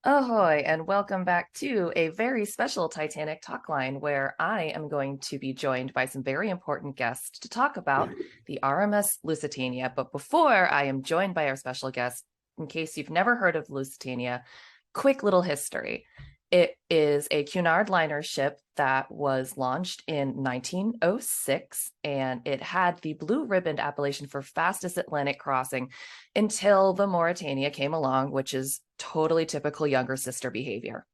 Ahoy, and welcome back to a very special Titanic talk line where I am going to be joined by some very important guests to talk about the RMS Lusitania. But before I am joined by our special guest, in case you've never heard of Lusitania, quick little history. It is a Cunard liner ship that was launched in 1906, and it had the blue ribbon appellation for fastest Atlantic crossing until the Mauretania came along, which is totally typical younger sister behavior.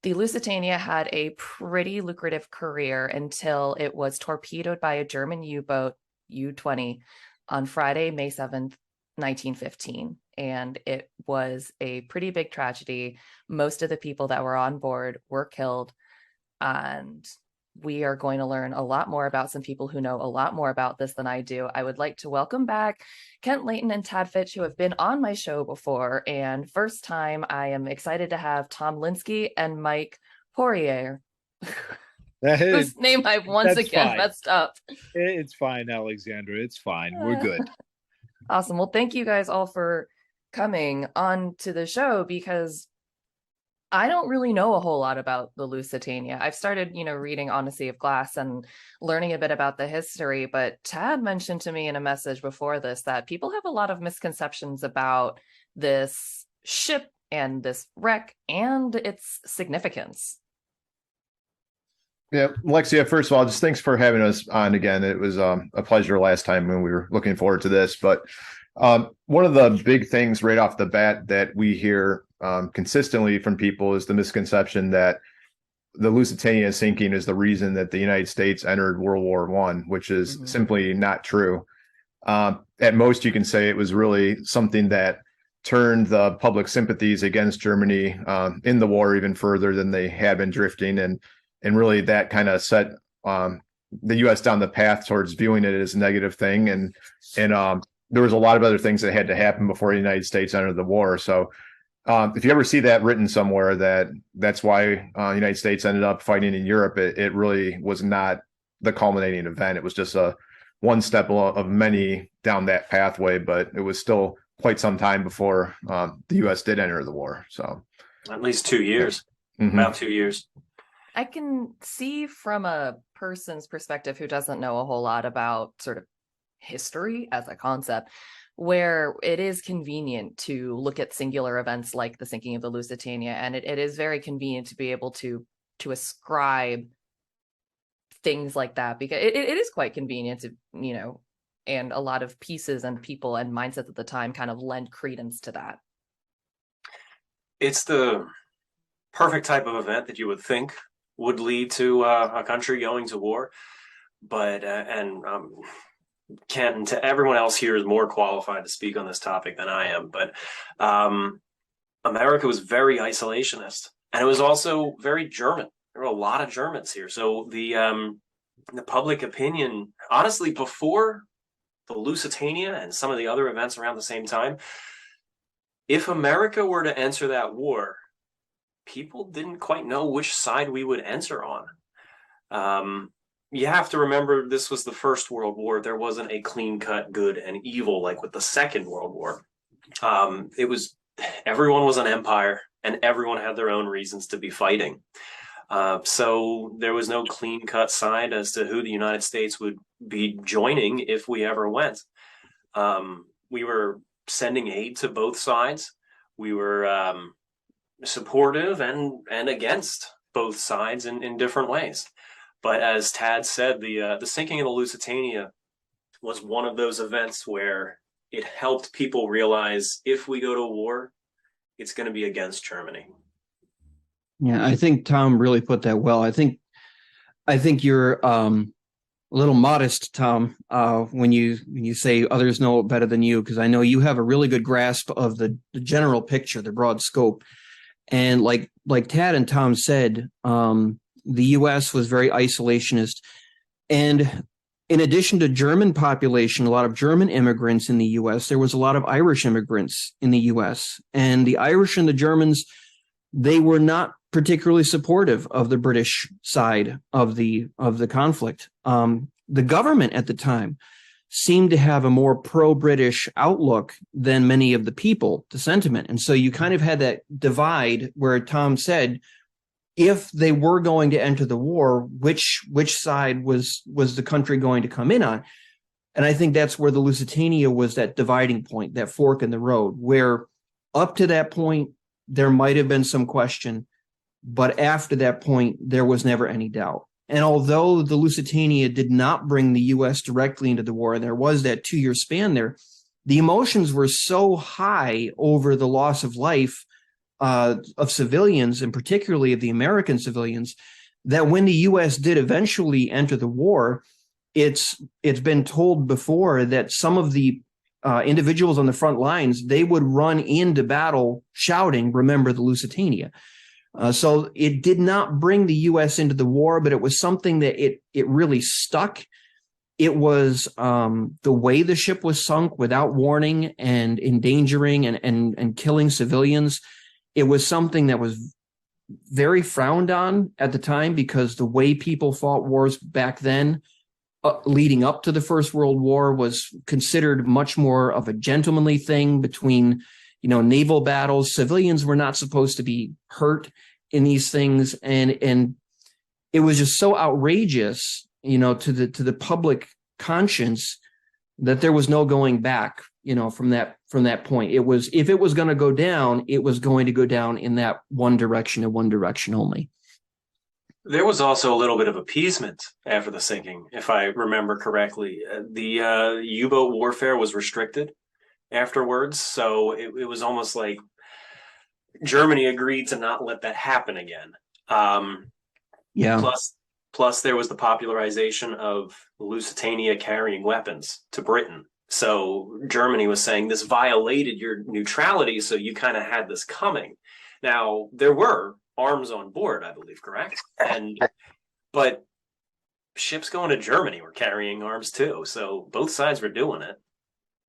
The Lusitania had a pretty lucrative career until it was torpedoed by a German U-boat, U-20, on Friday, May 7th, 1915. And it was a pretty big tragedy. Most of the people that were on board were killed. And we are going to learn a lot more about some people who know a lot more about this than I do. I would like to welcome back Kent Layton and Tad Fitch, who have been on my show before. And first time, I am excited to have Tom Lynskey and Mike Poirier, whose name I've once again messed up. It's fine, Alexandra. It's fine. We're good. Awesome. Well, thank you guys all for coming on to the show, because I don't really know a whole lot about the Lusitania. I've started, reading On a Sea of Glass and learning a bit about the history, but Tad mentioned to me in a message before this that people have a lot of misconceptions about this ship and this wreck and its significance. Yeah, Alexia, first of all, just thanks for having us on again. It was a pleasure last time when we were looking forward to this. But one of the big things right off the bat that we hear consistently from people is the misconception that the Lusitania sinking is the reason that the United States entered World War I, which is simply not true. At most, you can say it was really something that turned the public sympathies against Germany in the war even further than they had been drifting. And really that kind of set the U.S. down the path towards viewing it as a negative thing. And there was a lot of other things that had to happen before the United States entered the war. So if you ever see that written somewhere that's why the United States ended up fighting in Europe, it really was not the culminating event. It was just one step of many down that pathway, but it was still quite some time before the U.S. did enter the war. So at least 2 years, about 2 years. I can see from a person's perspective who doesn't know a whole lot about sort of history as a concept, where it is convenient to look at singular events like the sinking of the Lusitania, and it is very convenient to be able to ascribe things like that, because it is quite convenient to, and a lot of pieces and people and mindsets at the time kind of lend credence to that. It's the perfect type of event that you would think would lead to a country going to war, but Kent and to everyone else here is more qualified to speak on this topic than I am. But America was very isolationist, and it was also very German. There were a lot of Germans here, so the public opinion, honestly, before the Lusitania and some of the other events around the same time, if America were to enter that war, people didn't quite know which side we would enter on. You have to remember this was the First World War. There wasn't a clean-cut good and evil like with the Second World War. Everyone was an empire, and everyone had their own reasons to be fighting. So there was no clean-cut side as to who the United States would be joining if we ever went. We were sending aid to both sides. We were supportive and against both sides in different ways. But as Tad said, the sinking of the Lusitania was one of those events where it helped people realize if we go to war, it's going to be against Germany. Yeah, I think Tom really put that well. I think you're a little modest, Tom, when you say others know it better than you, because I know you have a really good grasp of the general picture, the broad scope. And like Tad and Tom said, the U.S. was very isolationist. And in addition to German population, a lot of German immigrants in the U.S., there was a lot of Irish immigrants in the U.S. And the Irish and the Germans, they were not particularly supportive of the British side of the conflict. The government at the time seemed to have a more pro-British outlook than many of the people, the sentiment. And so you kind of had that divide where Tom said, if they were going to enter the war, which side was the country going to come in on? And I think that's where the Lusitania was, that dividing point, that fork in the road, where up to that point, there might have been some question, but after that point, there was never any doubt. And although the Lusitania did not bring the U.S. directly into the war, and there was that 2-year span there, the emotions were so high over the loss of life of civilians, and particularly of the American civilians, that when the U.S. did eventually enter the war, it's been told before that some of the individuals on the front lines, they would run into battle shouting, "Remember the Lusitania." So it did not bring the U.S. into the war, but it was something that it really stuck. It was the way the ship was sunk without warning and endangering and killing civilians. It was something that was very frowned on at the time, because the way people fought wars back then, leading up to the First World War, was considered much more of a gentlemanly thing between, naval battles. Civilians were not supposed to be hurt in these things, and it was just so outrageous, to the public conscience, that there was no going back, from that point. It was, if it was going to go down, it was going to go down in that one direction and one direction only. There was also a little bit of appeasement after the sinking, if I remember correctly. The U-boat warfare was restricted afterwards, so it was almost like Germany agreed to not let that happen again. Plus, there was the popularization of Lusitania carrying weapons to Britain. So Germany was saying this violated your neutrality, so you kind of had this coming. Now, there were arms on board, I believe, correct? But ships going to Germany were carrying arms too, so both sides were doing it.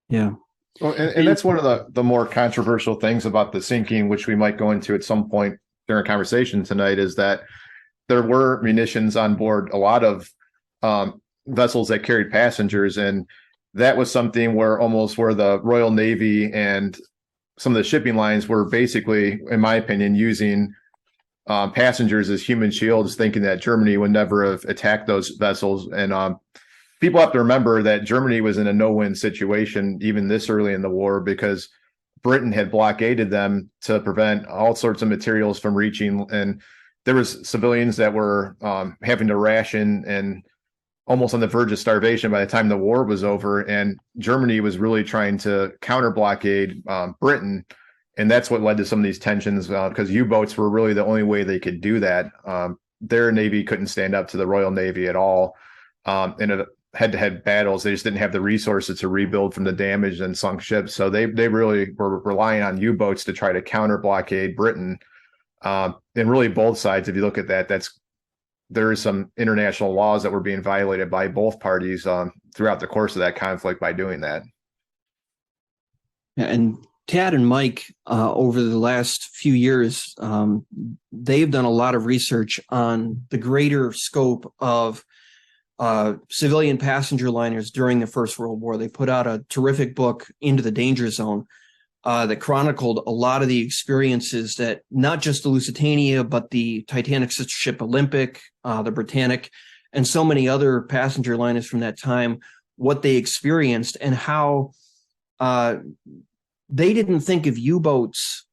Yeah. Well, and that's one of the more controversial things about the sinking, which we might go into at some point during conversation tonight, is that there were munitions on board a lot of vessels that carried passengers, and that was something where the Royal Navy and some of the shipping lines were basically, in my opinion, using passengers as human shields, thinking that Germany would never have attacked those vessels. And people have to remember that Germany was in a no-win situation even this early in the war, because Britain had blockaded them to prevent all sorts of materials from reaching, and there was civilians that were having to ration and almost on the verge of starvation by the time the war was over. And Germany was really trying to counter blockade Britain, and that's what led to some of these tensions, because U-boats were really the only way they could do that. Their Navy couldn't stand up to the Royal Navy at all. In head-to-head battles, they just didn't have the resources to rebuild from the damaged and sunk ships. So they really were relying on U-boats to try to counter blockade Britain. And really both sides, if you look at that, there is some international laws that were being violated by both parties throughout the course of that conflict by doing that. And Tad and Mike, over the last few years, they've done a lot of research on the greater scope of civilian passenger liners during the First World War. They put out a terrific book, Into the Danger Zone, that chronicled a lot of the experiences that not just the Lusitania, but the Titanic sister ship Olympic, the Britannic, and so many other passenger liners from that time, what they experienced and how they didn't think of U-boats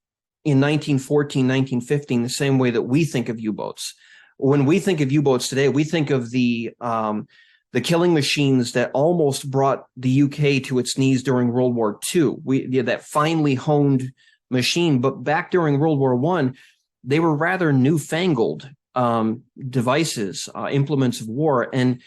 in 1914, 1915 the same way that we think of U-boats. When we think of U-boats today, we think of the killing machines that almost brought the UK to its knees during World War II. That finely honed machine. But back during World War I, they were rather newfangled devices, implements of war, and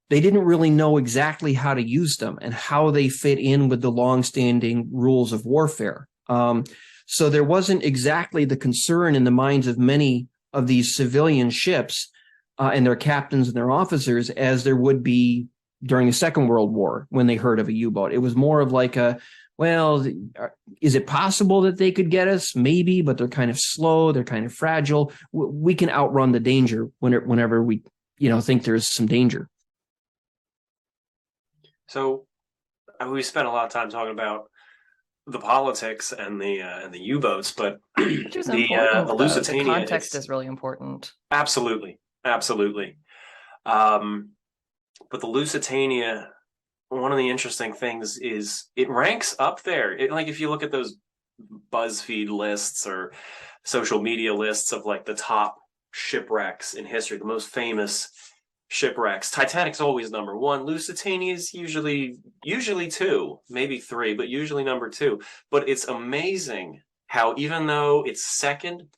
they didn't really know exactly how to use them and how they fit in with the longstanding rules of warfare. So there wasn't exactly the concern in the minds of many of these civilian ships and their captains and their officers as there would be during the Second World War when they heard of a U-boat. It was more of like is it possible that they could get us? Maybe, but they're kind of slow. They're kind of fragile. We can outrun the danger whenever we, think there's some danger. So we spent a lot of time talking about the politics and the U-boats, but Which is important, the though. The Lusitania, context is really important. absolutely, absolutely. But the Lusitania, one of the interesting things is it ranks up there. Like if you look at those BuzzFeed lists or social media lists of like the top shipwrecks in history, the most famous shipwrecks, Titanic's always number one. Lusitania is usually two, maybe three, but usually number two. But it's amazing how even though it's second,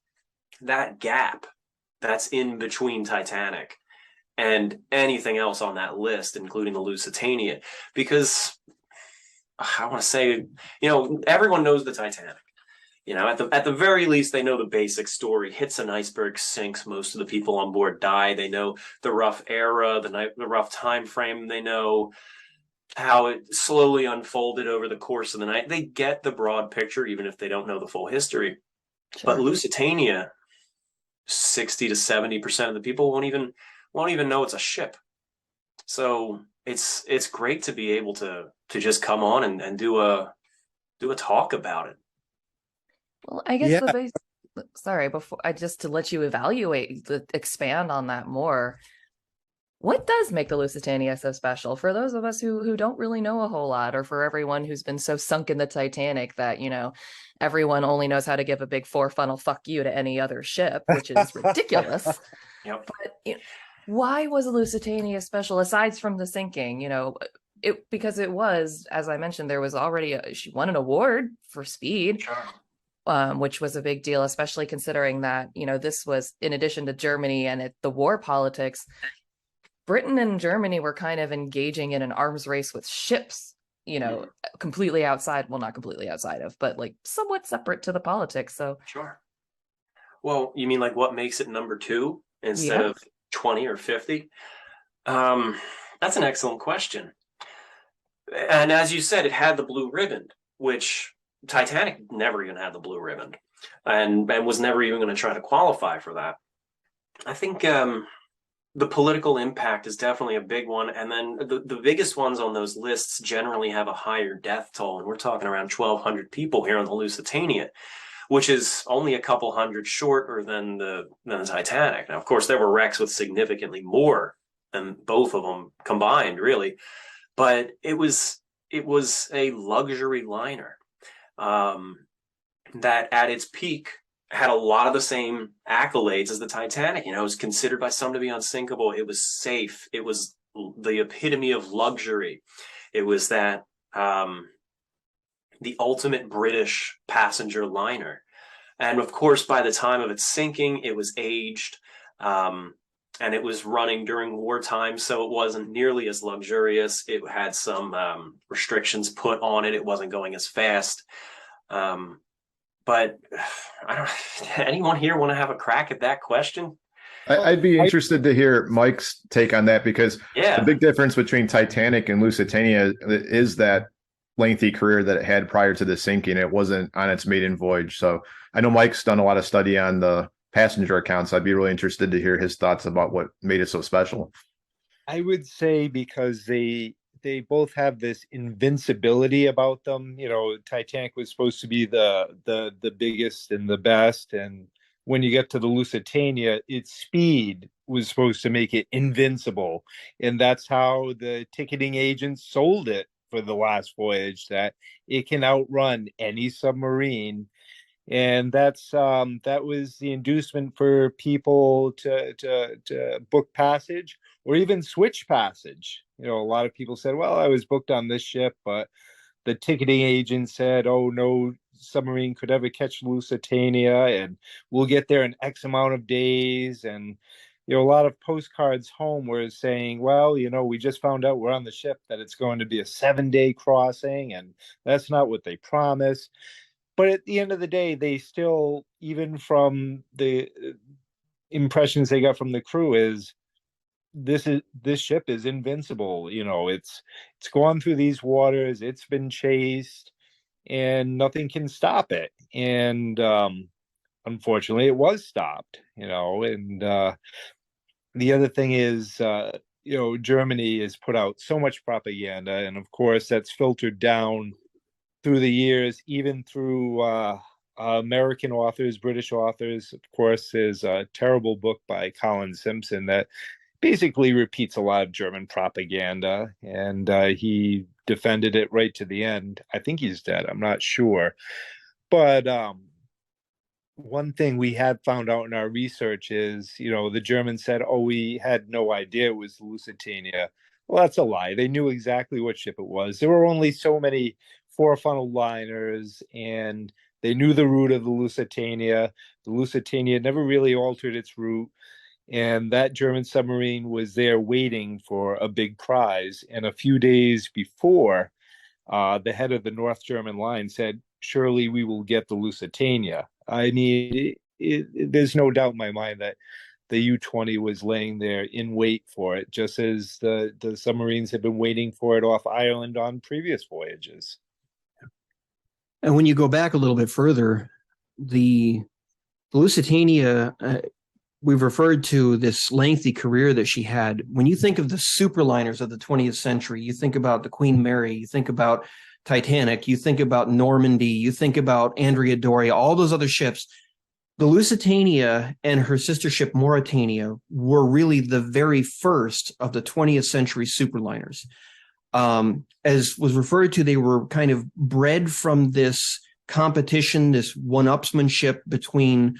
that gap that's in between Titanic and anything else on that list, including the Lusitania, because I want to say, everyone knows the Titanic. At the very least, they know the basic story. Hits an iceberg, sinks. Most of the people on board die. They know the rough era, the rough time frame. They know how it slowly unfolded over the course of the night. They get the broad picture, even if they don't know the full history. Sure. But Lusitania, 60 to 70% of the people won't even know it's a ship. So it's great to be able to just come on and do a talk about it. Well, I guess Yeah. sorry, before just to let you expand on that more. What does make the Lusitania so special for those of us who don't really know a whole lot, or for everyone who's been so sunk in the Titanic that, everyone only knows how to give a big 4-funnel fuck you to any other ship, which is ridiculous. Yep. But why was the Lusitania special aside from the sinking? Because it was, as I mentioned, there was already she won an award for speed. Sure. Which was a big deal, especially considering that, this was in addition to Germany and the war politics. Britain and Germany were kind of engaging in an arms race with ships, completely outside, well, not completely outside of, but like somewhat separate to the politics. So Sure. Well, you mean like what makes it number two instead of 20 or 50? That's an excellent question. And as you said, it had the blue ribbon, which Titanic never even had the blue ribbon, and was never even going to try to qualify for that. I think the political impact is definitely a big one, and then the biggest ones on those lists generally have a higher death toll, and we're talking around 1,200 people here on the Lusitania, which is only a couple hundred shorter than the Titanic. Now, of course, there were wrecks with significantly more than both of them combined, really, but it was a luxury liner. That at its peak had a lot of the same accolades as the Titanic. It was considered by some to be unsinkable. It was safe. It was the epitome of luxury. It was that the ultimate British passenger liner. And of course, by the time of its sinking, it was aged, and it was running during wartime, so it wasn't nearly as luxurious. It had some restrictions put on it. It wasn't going as fast. But anyone here want to have a crack at that question? I'd be interested to hear Mike's take on that, because the big difference between Titanic and Lusitania is that lengthy career that it had prior to the sinking. It wasn't on its maiden voyage. So I know Mike's done a lot of study on the passenger accounts. I'd be really interested to hear his thoughts about what made it so special. I would say because they both have this invincibility about them. Titanic was supposed to be the biggest and the best, and when you get to the Lusitania, its speed was supposed to make it invincible, and that's how the ticketing agents sold it for the last voyage, that it can outrun any submarine. And that was the inducement for people to book passage or even switch passage. A lot of people said, well, I was booked on this ship, but the ticketing agent said, oh, no submarine could ever catch Lusitania, and we'll get there in X amount of days. And a lot of postcards home were saying, well, we just found out we're on the ship that it's going to be a 7-day crossing, and that's not what they promised. But at the end of the day, they still, even from the impressions they got from the crew, is this ship is invincible. It's gone through these waters, it's been chased, and nothing can stop it. And unfortunately, it was stopped. And the other thing is, Germany has put out so much propaganda, and of course that's filtered down through the years, even through American authors, British authors. Of course, there's a terrible book by Colin Simpson that basically repeats a lot of German propaganda, and he defended it right to the end. I think he's dead. I'm not sure. But one thing we had found out in our research is, the Germans said, oh, we had no idea it was the Lusitania. Well, that's a lie. They knew exactly what ship it was. There were only so many four-funnel liners, and they knew the route of the Lusitania. The Lusitania never really altered its route, and that German submarine was there waiting for a big prize. And a few days before, the head of the North German line said, surely we will get the Lusitania. I mean, there's no doubt in my mind that the U-20 was laying there in wait for it, just as the submarines have been waiting for it off Ireland on previous voyages. And when you go back a little bit further, the Lusitania, we've referred to this lengthy career that she had. When you think of the superliners of the 20th century, you think about the Queen Mary, you think about Titanic, you think about Normandy, you think about Andrea Doria, all those other ships. The Lusitania and her sister ship Mauretania were really the very first of the 20th century superliners. As was referred to, they were kind of bred from this competition, this one-upsmanship between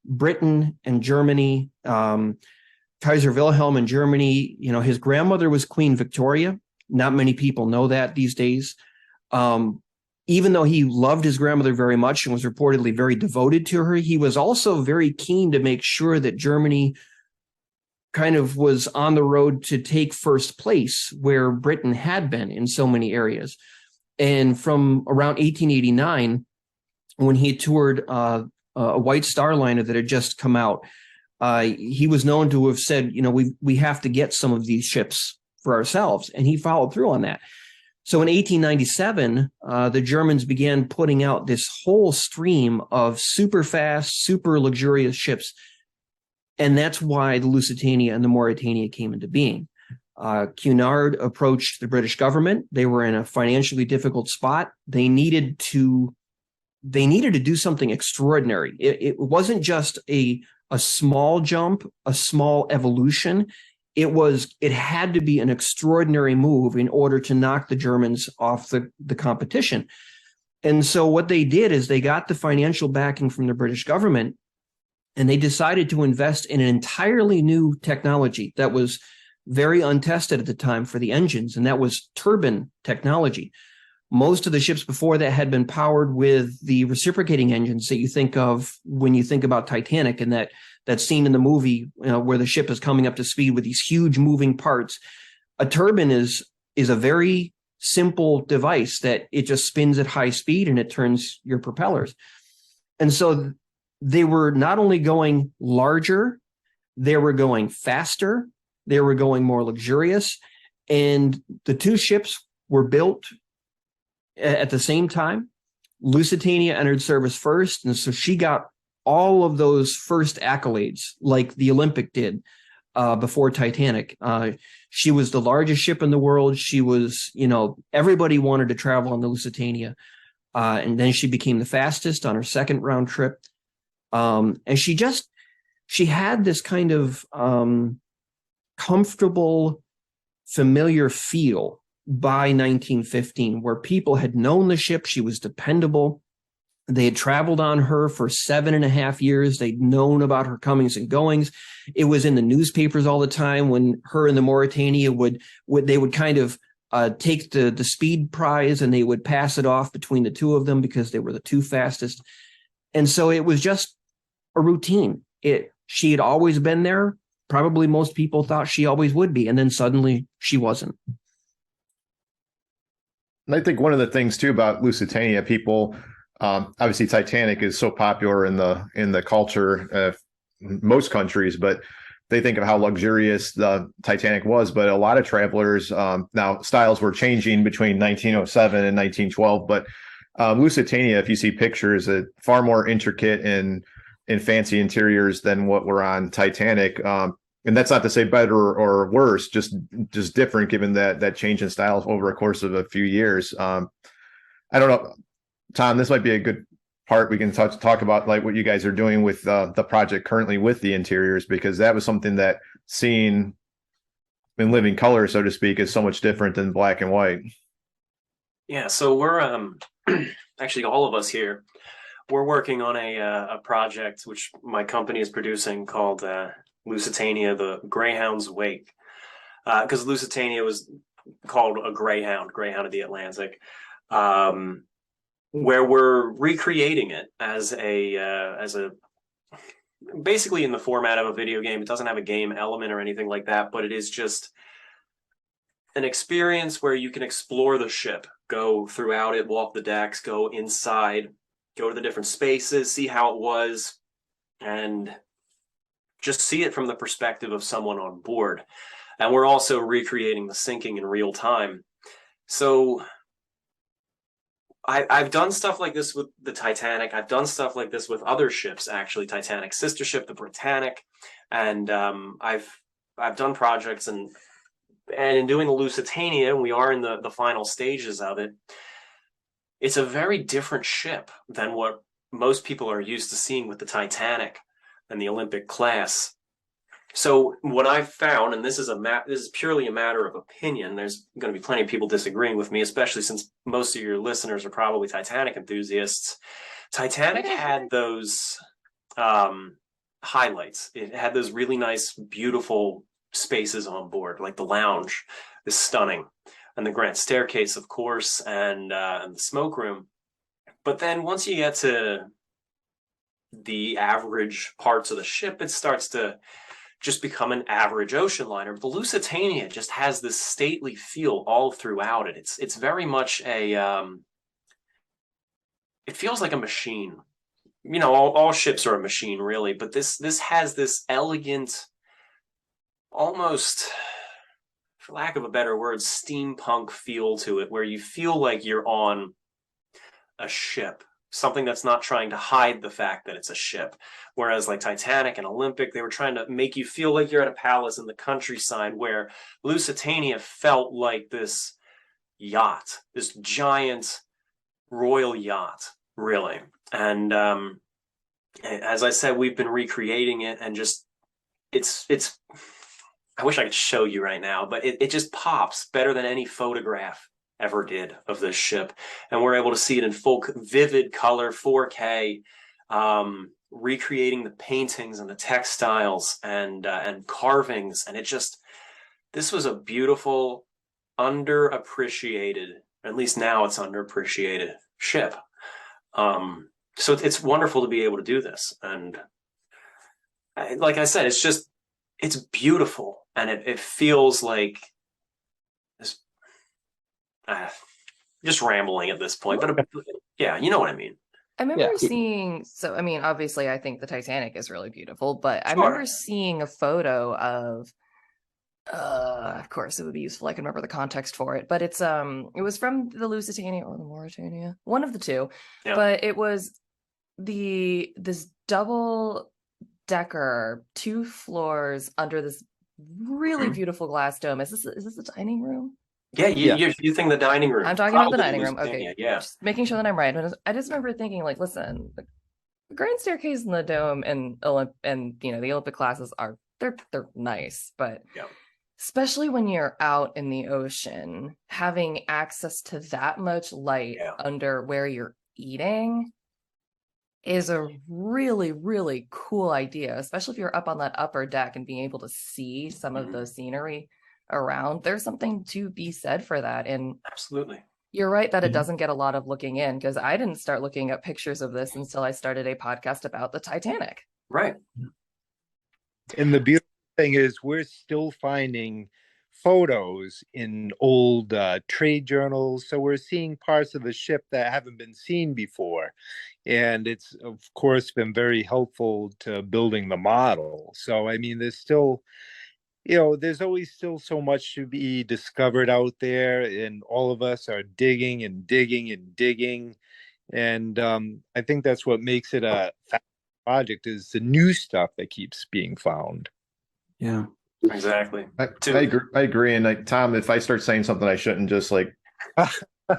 Britain and Germany. Kaiser Wilhelm in Germany, his grandmother was Queen Victoria. Not many people know that these days. Even though he loved his grandmother very much and was reportedly very devoted to her, he was also very keen to make sure that Germany kind of was on the road to take first place where Britain had been in so many areas. And from around 1889, when he toured a White Star Liner that had just come out, he was known to have said, we have to get some of these ships for ourselves. And he followed through on that. So in 1897, the Germans began putting out this whole stream of super fast, super luxurious ships. And that's why the Lusitania and the Mauretania came into being. Cunard approached the British government. They were in a financially difficult spot. They needed to do something extraordinary. It wasn't just a small jump, a small evolution. It had to be an extraordinary move in order to knock the Germans off the competition. And so what they did is they got the financial backing from the British government, and they decided to invest in an entirely new technology that was very untested at the time for the engines, and that was turbine technology. Most of the ships before that had been powered with the reciprocating engines that you think of when you think about Titanic, and that scene in the movie where the ship is coming up to speed with these huge moving parts. A turbine is a very simple device that it just spins at high speed and it turns your propellers. And so they were not only going larger, they were going faster, they were going more luxurious, and the two ships were built at the same time. Lusitania entered service first, and so she got all of those first accolades like the Olympic did before Titanic. She was the largest ship in the world. She was, everybody wanted to travel on the Lusitania. And then she became the fastest on her second round trip. And she had this kind of comfortable, familiar feel by 1915, where people had known the ship. She was dependable. They had traveled on her for 7.5 years. They'd known about her comings and goings. It was in the newspapers all the time when her and the Mauretania would kind of take the speed prize, and they would pass it off between the two of them because they were the two fastest. And so it was just a routine. She had always been there. Probably most people thought she always would be. And then suddenly she wasn't. And I think one of the things too about Lusitania, people, obviously Titanic is so popular in the culture of most countries, but they think of how luxurious the Titanic was. But a lot of travelers, now styles were changing between 1907 and 1912, but Lusitania, if you see pictures, far more intricate and fancy interiors than what were on Titanic. And that's not to say better or worse, just different, given that change in styles over a course of a few years. I don't know, Tom, this might be a good part we can talk about, like what you guys are doing with the project currently with the interiors, because that was something that seen in living color, so to speak, is so much different than black and white. Yeah, so we're actually all of us here, we're working on a project which my company is producing called Lusitania, the Greyhound's Wake, because Lusitania was called a Greyhound of the Atlantic, where we're recreating it as a basically in the format of a video game. It doesn't have a game element or anything like that, but it is just an experience where you can explore the ship, go throughout it, walk the decks, go inside, go to the different spaces, see how it was, and just see it from the perspective of someone on board. And we're also recreating the sinking in real time. So I've done stuff like this with the Titanic. I've done stuff like this with other ships, actually. Titanic's sister ship, the Britannic, and I've done projects, and in doing the Lusitania, and we are in the final stages of it. It's a very different ship than what most people are used to seeing with the Titanic and the Olympic class. So what I've found, and this is purely a matter of opinion, there's going to be plenty of people disagreeing with me, especially since most of your listeners are probably Titanic enthusiasts. Titanic had those highlights. It had those really nice, beautiful spaces on board, like the lounge is stunning, and the grand staircase, of course, and the smoke room. But then once you get to the average parts of the ship, it starts to just become an average ocean liner. But the Lusitania just has this stately feel all throughout it. It's very much a it feels like a machine. You know, all ships are a machine, really, but this has this elegant, almost, for lack of a better word, steampunk feel to it, where you feel like you're on a ship, something that's not trying to hide the fact that it's a ship. Whereas like Titanic and Olympic, they were trying to make you feel like you're at a palace in the countryside, where Lusitania felt like this yacht, this giant royal yacht, really. And as I said, we've been recreating it, and just it's I wish I could show you right now, but it just pops better than any photograph ever did of this ship. And we're able to see it in full vivid color, 4K, recreating the paintings and the textiles and carvings. And this was a beautiful, underappreciated, at least now it's underappreciated ship. So it's wonderful to be able to do this. And like I said, it's beautiful, and it feels like this. Just rambling at this point, but yeah, you know what I mean. I remember seeing, so I mean, obviously I think the Titanic is really beautiful, but I remember seeing a photo of course it would be useful, I can remember the context for it, but it was from the Lusitania or the Mauritania, one of the two, but it was this double decker, 2 floors under this really beautiful glass dome. Is this the dining room? Yeah, you think the dining room. I'm talking about the dining room. Okay. Yeah. Just making sure that I'm right. I just remember thinking, like, listen, the grand staircase and the dome and the Olympic classes they're nice, but especially when you're out in the ocean, having access to that much light under where you're eating is a really, really cool idea, especially if you're up on that upper deck and being able to see some of the scenery around. There's something to be said for that. And absolutely, you're right that it doesn't get a lot of looking in, because I didn't start looking at pictures of this until I started a podcast about the Titanic. Right. And the beautiful thing is we're still finding photos in old trade journals, so we're seeing parts of the ship that haven't been seen before, and it's of course been very helpful to building the model. So I mean, there's still, there's always still so much to be discovered out there, and all of us are digging and digging and digging, and I think that's what makes it a project, is the new stuff that keeps being found. Yeah. Exactly. I agree. I agree. And like Tom, if I start saying something I shouldn't, just like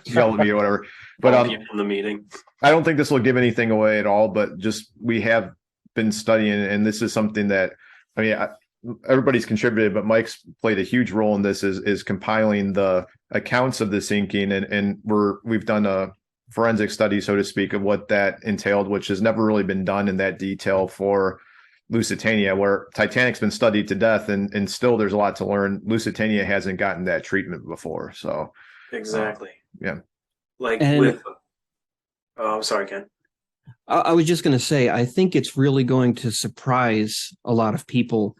yell at me or whatever. But Bump you from the meeting. I don't think this will give anything away at all. But just we have been studying, and this is something that I mean, everybody's contributed, but Mike's played a huge role in this. Is compiling the accounts of the sinking, and we've done a forensic study, so to speak, of what that entailed, which has never really been done in that detail for Lusitania, where Titanic's been studied to death, and still there's a lot to learn. Lusitania hasn't gotten that treatment before, so exactly. Yeah. Like And with, oh, I'm sorry, Ken. I was just going to say, I think it's really going to surprise a lot of people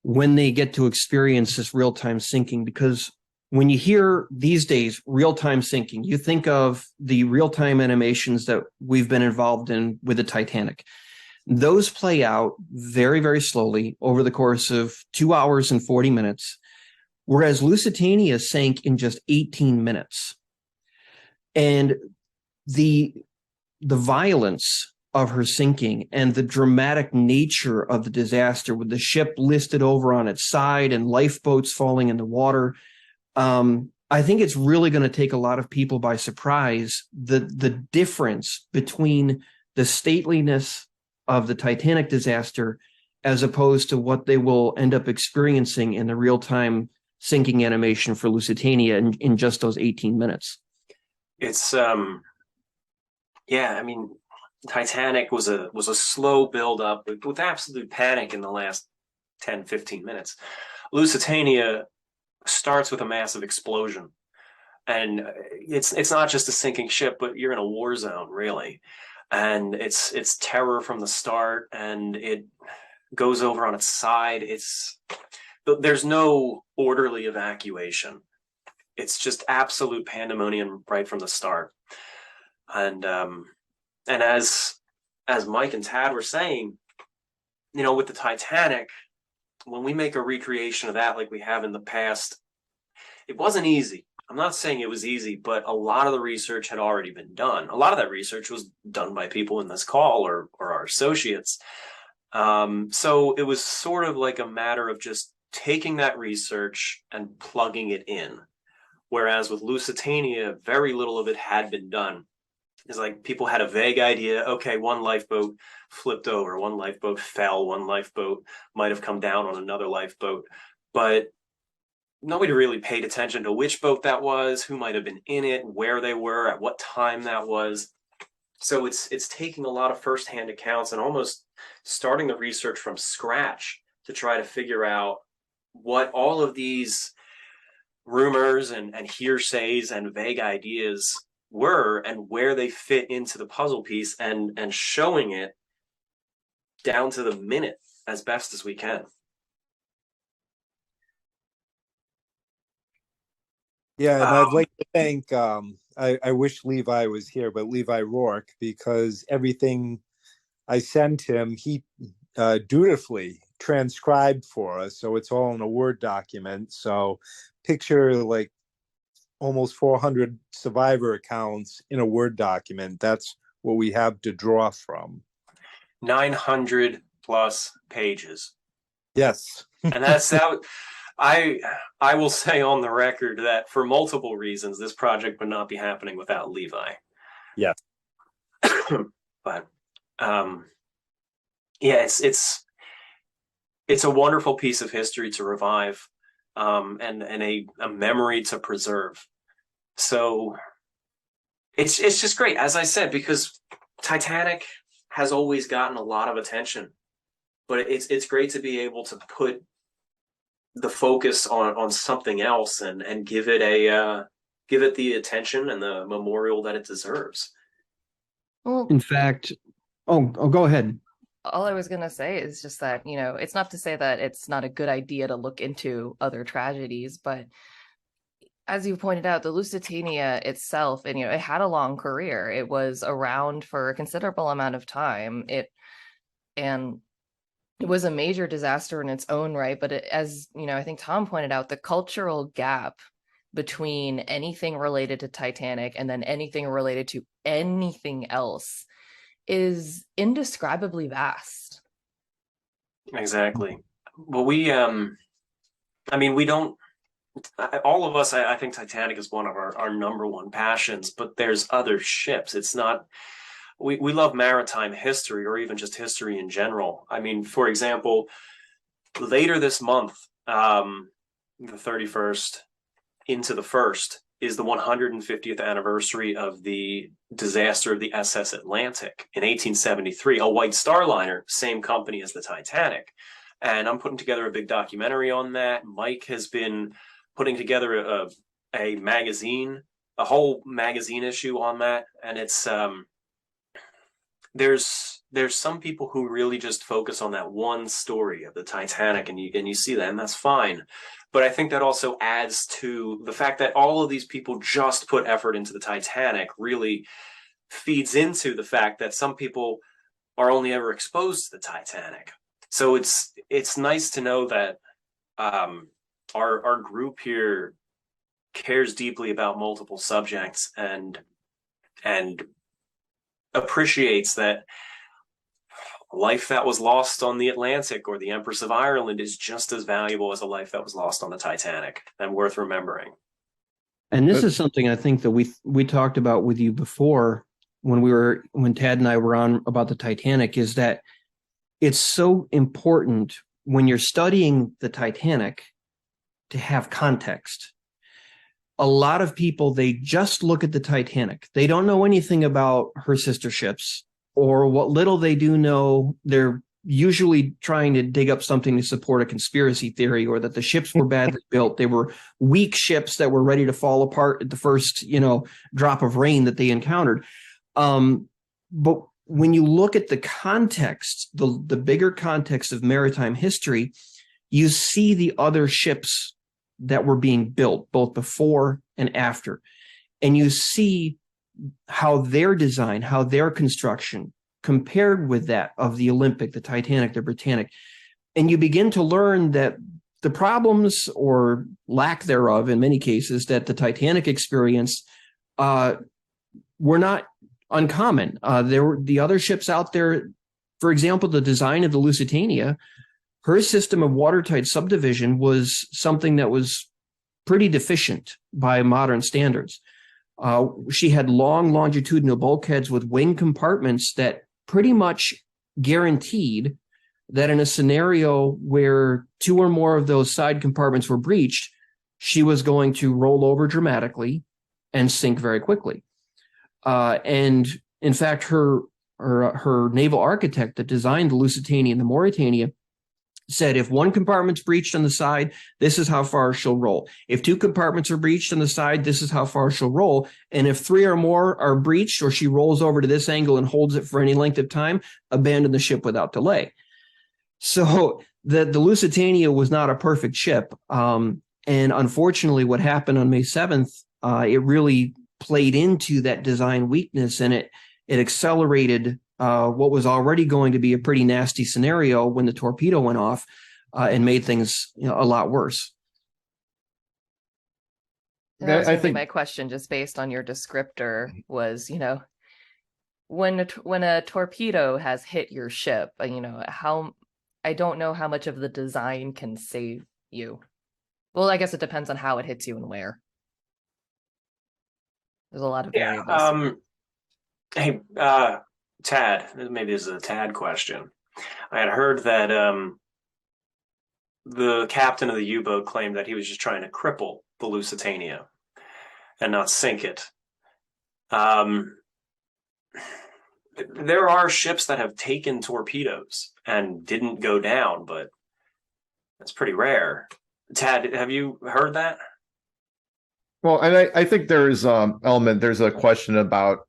when they get to experience this real-time sinking, because when you hear these days real-time sinking, you think of the real-time animations that we've been involved in with the Titanic. Those play out very, very slowly over the course of 2 hours and 40 minutes, whereas Lusitania sank in just 18 minutes. And the violence of her sinking and the dramatic nature of the disaster, with the ship listed over on its side and lifeboats falling in the water, I think it's really going to take a lot of people by surprise, the difference between the stateliness of the Titanic disaster as opposed to what they will end up experiencing in the real-time sinking animation for Lusitania in just those 18 minutes. It's yeah, I mean, Titanic was a slow build up with absolute panic in the last 10, 15 minutes. Lusitania starts with a massive explosion. And it's not just a sinking ship, but you're in a war zone, really. And it's terror from the start, and it goes over on its side. There's no orderly evacuation. It's just absolute pandemonium right from the start. And as Mike and Tad were saying, you know, with the Titanic, when we make a recreation of that like we have in the past, it wasn't easy. I'm not saying it was easy, but a lot of the research had already been done. A lot of that research was done by people in this call or our associates. So it was sort of like a matter of just taking that research and plugging it in. Whereas with Lusitania, very little of it had been done. It's like people had a vague idea. Okay, one lifeboat flipped over, one lifeboat fell, one lifeboat might have come down on another lifeboat. But nobody really paid attention to which boat that was, who might have been in it, where they were, at what time that was. So it's taking a lot of firsthand accounts and almost starting the research from scratch to try to figure out what all of these rumors and hearsays and vague ideas were and where they fit into the puzzle piece, and showing it down to the minute as best as we can. Yeah, and I'd like to thank, I wish Levi was here, but Levi Rourke, because everything I sent him, he dutifully transcribed for us. So it's all in a Word document. So picture like almost 400 survivor accounts in a Word document. That's what we have to draw from. 900 plus pages. Yes. And that's how I will say on the record that for multiple reasons, this project would not be happening without Levi. Yes. But yeah, it's a wonderful piece of history to revive, and a memory to preserve. So it's just great, as I said, because Titanic has always gotten a lot of attention, but it's great to be able to put the focus on something else and give it the attention and the memorial that it deserves. Well, In fact, go ahead. all I was going to say is just that, you know, it's not to say that it's not a good idea to look into other tragedies, but as you pointed out, the Lusitania itself, and, you know, it had a long career. It was around for a considerable amount of time. And it was a major disaster in its own right. But as, you know, I think Tom pointed out, the cultural gap between anything related to Titanic and then anything related to anything else is indescribably vast. Exactly. Well, I mean, we don't, all of us, I think Titanic is one of our number one passions, but there's other ships. It's not, we love maritime history or even just history in general. I mean, for example, later this month, the 31st into the 1st, is the 150th anniversary of the disaster of the SS Atlantic in 1873, a White Star Liner, same company as the Titanic. And I'm putting together a big documentary on that. Mike has been putting together a magazine, a whole magazine issue on that. And it's there's some people who really just focus on that one story of the Titanic, and you see that, and that's fine. But I think that also adds to the fact that all of these people just put effort into the Titanic, really feeds into the fact that some people are only ever exposed to the Titanic. So it's nice to know that our group here cares deeply about multiple subjects and appreciates that a life that was lost on the Atlantic or the Empress of Ireland is just as valuable as a life that was lost on the Titanic and worth remembering. And this is something I think that we talked about with you before when Tad and I were on about the Titanic, is that it's so important when you're studying the Titanic to have context. A lot of people, they just look at the Titanic. They don't know anything about her sister ships, or what little they do know, they're usually trying to dig up something to support a conspiracy theory, or that the ships were badly built. They were weak ships that were ready to fall apart at the first, drop of rain that they encountered. But when you look at the context, the bigger context of maritime history, you see the other ships that were being built both before and after. And you see how their design, how their construction compared with that of the Olympic, the Titanic, the Britannic. And you begin to learn that the problems or lack thereof, in many cases, that the Titanic experienced were not uncommon. There were the other ships out there. For example, the design of the Lusitania, her system of watertight subdivision was something that was pretty deficient by modern standards. She had long longitudinal bulkheads with wing compartments that pretty much guaranteed that in a scenario where two or more of those side compartments were breached, she was going to roll over dramatically and sink very quickly. And in fact, her naval architect that designed the Lusitania and the Mauretania said, if one compartment's breached on the side, this is how far she'll roll. If two compartments are breached on the side, this is how far she'll roll. And if three or more are breached, or she rolls over to this angle and holds it for any length of time, abandon the ship without delay. So the Lusitania was not a perfect ship. And unfortunately, what happened on May 7th, it really played into that design weakness, and it accelerated what was already going to be a pretty nasty scenario when the torpedo went off, and made things a lot worse. And that was gonna be my question, just based on your descriptor, was, when a torpedo has hit your ship, how, I don't know how much of the design can save you. Well, I guess it depends on how it hits you and where. There's a lot of variables. Hey, Tad, maybe this is a Tad question. I had heard that the captain of the U-boat claimed that he was just trying to cripple the Lusitania and not sink it. There are ships that have taken torpedoes and didn't go down, but that's pretty rare. Tad, have you heard that? Well, and I think there's there's a question about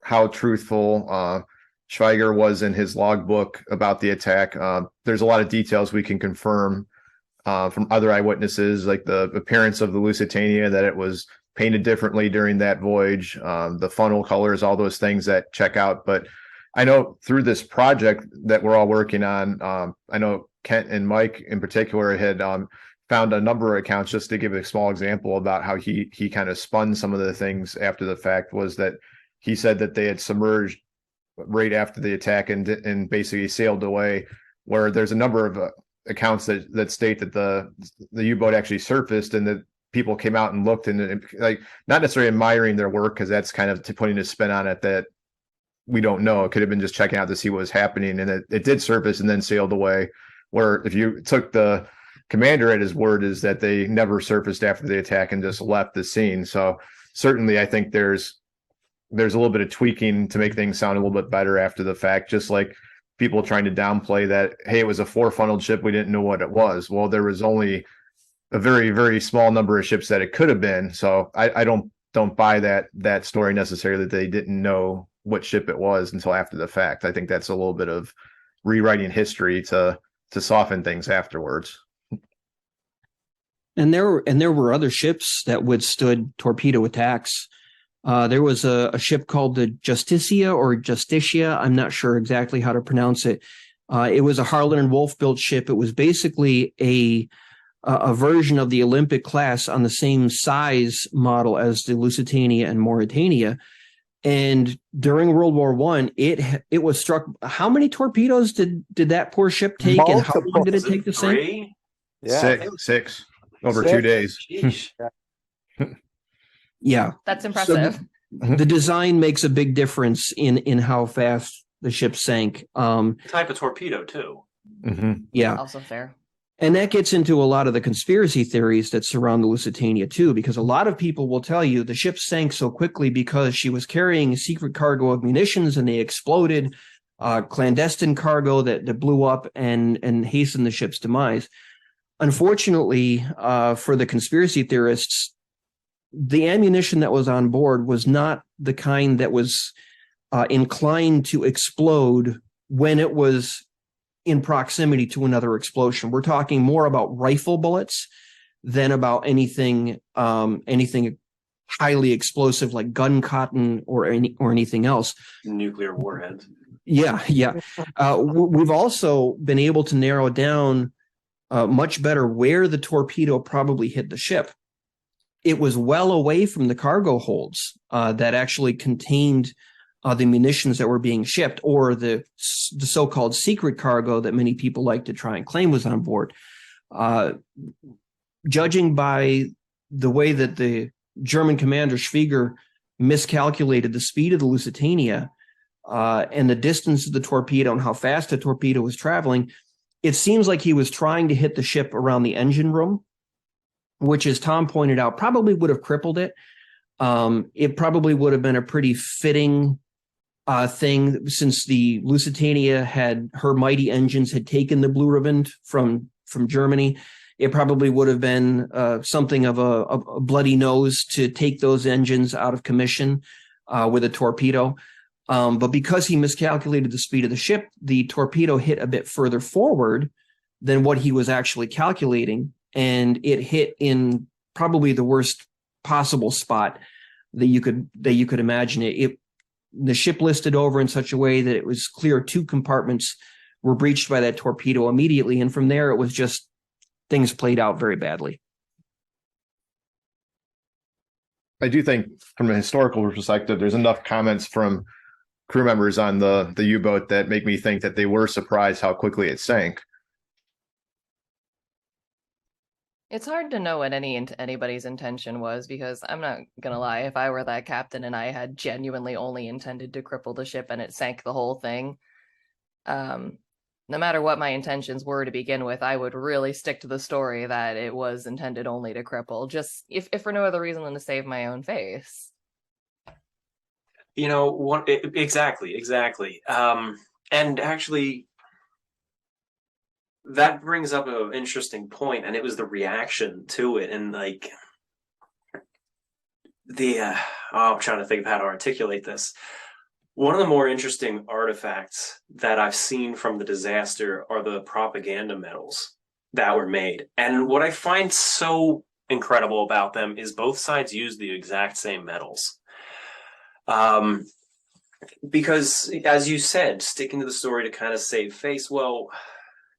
how truthful Schweiger was in his logbook about the attack. There's a lot of details we can confirm from other eyewitnesses, like the appearance of the Lusitania, that it was painted differently during that voyage, the funnel colors, all those things that check out. But I know through this project that we're all working on, I know Kent and Mike in particular had found a number of accounts. Just to give a small example about how he kind of spun some of the things after the fact, was that he said that they had submerged right after the attack and basically sailed away, where there's a number of accounts that state that the U-boat actually surfaced and that people came out and looked and like not necessarily admiring their work, because that's kind of putting a spin on it that we don't know. It could have been just checking out to see what was happening, and it did surface and then sailed away. Where if you took the commander at his word, is that they never surfaced after the attack and just left the scene. So certainly I think there's a little bit of tweaking to make things sound a little bit better after the fact, just like people trying to downplay that, hey, it was a 4-funneled ship, we didn't know what it was. Well, there was only a very, very small number of ships that it could have been. So I don't buy that story necessarily, that they didn't know what ship it was until after the fact. I think that's a little bit of rewriting history to soften things afterwards. And there were other ships that withstood torpedo attacks. There was a ship called the Justitia. I'm not sure exactly how to pronounce it. It was a Harlan and Wolff built ship. It was basically a version of the Olympic class on the same size model as the Lusitania and Mauretania. And during World War I, it was struck. How many torpedoes did that poor ship take? Multiple. And how long did it take to sink? 3? Yeah. Six over 6. 2 days. Sheesh. Yeah. That's impressive. So the design makes a big difference in how fast the ship sank. Type of torpedo too. Mm-hmm. Yeah. Also fair. And that gets into a lot of the conspiracy theories that surround the Lusitania too, because a lot of people will tell you the ship sank so quickly because she was carrying a secret cargo of munitions and they exploded, clandestine cargo that blew up and hastened the ship's demise. Unfortunately, for the conspiracy theorists, the ammunition that was on board was not the kind that was inclined to explode when it was in proximity to another explosion. We're talking more about rifle bullets than about anything highly explosive like gun cotton or anything else. Nuclear warheads. Yeah. We've also been able to narrow down much better where the torpedo probably hit the ship. It was well away from the cargo holds that actually contained the munitions that were being shipped, or the so-called secret cargo that many people like to try and claim was on board. Judging by the way that the German commander Schwieger miscalculated the speed of the Lusitania and the distance of the torpedo and how fast the torpedo was traveling, it seems like he was trying to hit the ship around the engine room, which, as Tom pointed out, probably would have crippled it. It probably would have been a pretty fitting thing, since the Lusitania her mighty engines had taken the blue ribbon from Germany. It probably would have been something of a bloody nose to take those engines out of commission with a torpedo. But because he miscalculated the speed of the ship, the torpedo hit a bit further forward than what he was actually calculating, and it hit in probably the worst possible spot that you could imagine. The ship listed over in such a way that it was clear 2 compartments were breached by that torpedo immediately, and from there it was just things played out very badly. I do think from a historical perspective, there's enough comments from crew members on the U-boat that make me think that they were surprised how quickly it sank. It's hard to know what anybody's intention was, because I'm not going to lie, if I were that captain and I had genuinely only intended to cripple the ship and it sank the whole thing, no matter what my intentions were to begin with, I would really stick to the story that it was intended only to cripple, just if for no other reason than to save my own face. Exactly. And actually, that brings up an interesting point, and it was the reaction to it, and like I'm trying to think of how to articulate this. One of the more interesting artifacts that I've seen from the disaster are the propaganda medals that were made. And what I find so incredible about them is both sides use the exact same medals. Because, as you said, sticking to the story to kind of save face, well,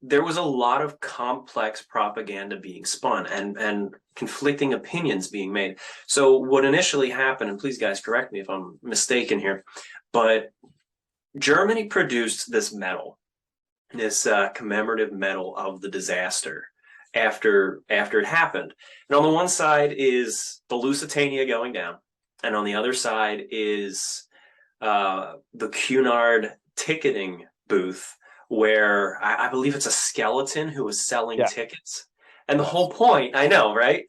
there was a lot of complex propaganda being spun and conflicting opinions being made. So what initially happened, and please guys correct me if I'm mistaken here, but Germany produced this medal this commemorative medal of the disaster after it happened. And on the one side is the Lusitania going down, and on the other side is the Cunard ticketing booth, where I believe it's a skeleton who was selling tickets. And the whole point, I know, right?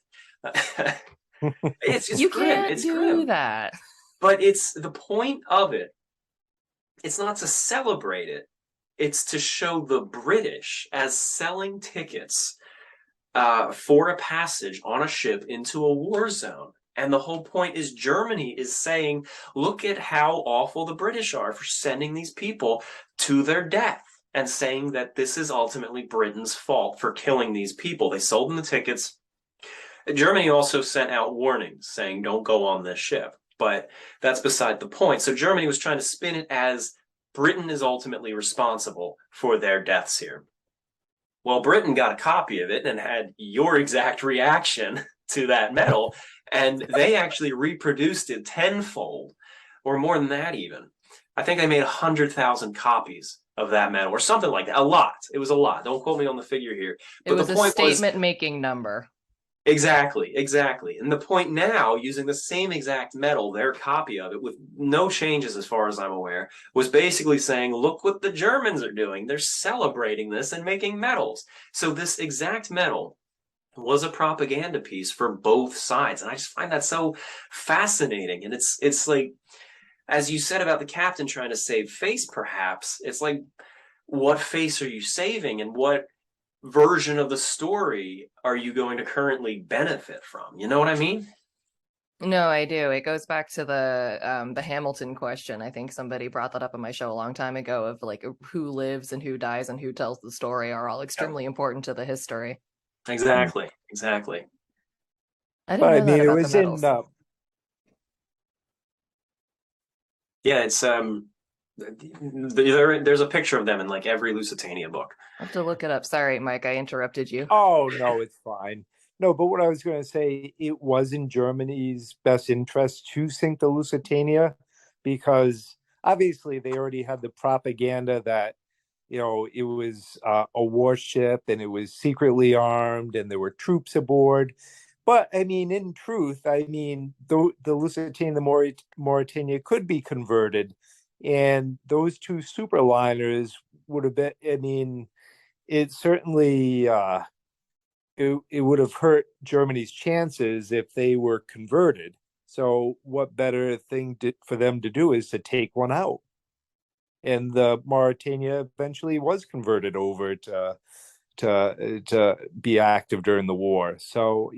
it's you grim. Can't it's do grim. that. But it's the point of it. It's not to celebrate it. It's to show the British as selling tickets for a passage on a ship into a war zone. And the whole point is Germany is saying, look at how awful the British are for sending these people to their death, and saying that this is ultimately Britain's fault for killing these people. They sold them the tickets. Germany also sent out warnings saying, don't go on this ship. But that's beside the point. So Germany was trying to spin it as Britain is ultimately responsible for their deaths here. Well, Britain got a copy of it and had your exact reaction to that medal, and they actually reproduced it tenfold, or more than that even. I think they made 100,000 copies of that medal, or something like that. A lot. It was a lot. Don't quote me on the figure here. But it was a statement-making number. Exactly. And the point now, using the same exact medal, their copy of it, with no changes as far as I'm aware, was basically saying, look what the Germans are doing. They're celebrating this and making medals. So this exact medal was a propaganda piece for both sides. And I just find that so fascinating. And it's like, as you said about the captain trying to save face, perhaps, it's like, what face are you saving, and what version of the story are you going to currently benefit from? You know what I mean? No, I do. It goes back to the Hamilton question. I think somebody brought that up on my show a long time ago, of like who lives and who dies and who tells the story are all extremely important to the history. Exactly. I didn't know that it about was the medals. Yeah, it's there's a picture of them in like every Lusitania book. I have to look it up. Sorry, Mike, I interrupted you. Oh, no, it's fine. No, but what I was going to say, it was in Germany's best interest to sink the Lusitania, because obviously they already had the propaganda that, it was a warship and it was secretly armed and there were troops aboard. But I mean, in truth, the Lusitania and the Mauritania could be converted, and those two superliners would have been, it certainly it would have hurt Germany's chances if they were converted. So what better thing for them to do is to take one out. And the Mauritania eventually was converted over to be active during the war. So,